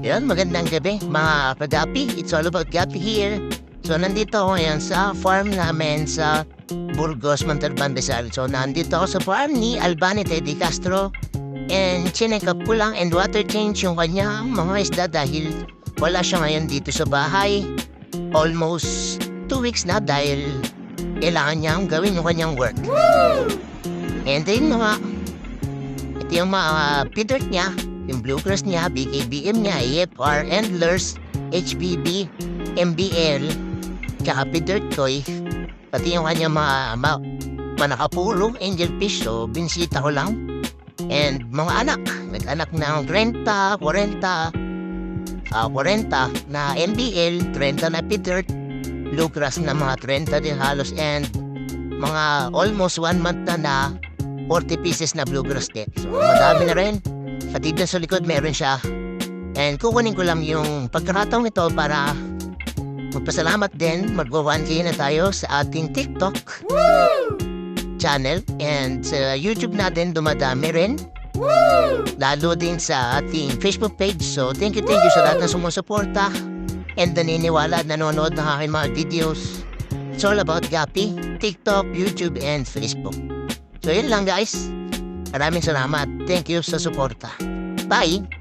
Yan, magandang gabi mga kagapi. It's all about Gapi here. So nandito ako ngayon sa farm namin sa Burgos, Montalban, Rizal. So nandito ako sa farm ni Albani Teddy Castro. And chinek up ko lang and water change yung kanyang mga isda dahil wala siya ngayon dito sa bahay. Almost 2 weeks na dahil kailangan niyang gawin yung kanyang work. And then ito yung mga feeder niya. Yung Bluegrass niya, BKBM niya, AFR, Endlers, HBB, MBL, tsaka Peter Toy. Pati yung kanya mga nakapulo, angelfish, so binisita ko lang. And mga anak, nag-anak ng 30, 40 na MBL, 30 na Peter, Bluegrass na mga 30 din halos, and mga almost 1 month na 40 pieces na Bluegrass din. So madami na rin. Pati doon sa likod meron siya. And kukunin ko lang yung pagkakataong ito para magpasalamat din. Magwa-1K na tayo sa ating TikTok channel. And sa YouTube natin dumadami rin. Lalo din sa ating Facebook page. So thank you sa lahat na sumusuporta and naniniwala at nanonood ng aking mga videos. It's all about Gapi, TikTok, YouTube, and Facebook. So yun lang guys. Maraming salamat. Thank you sa suporta. Bye!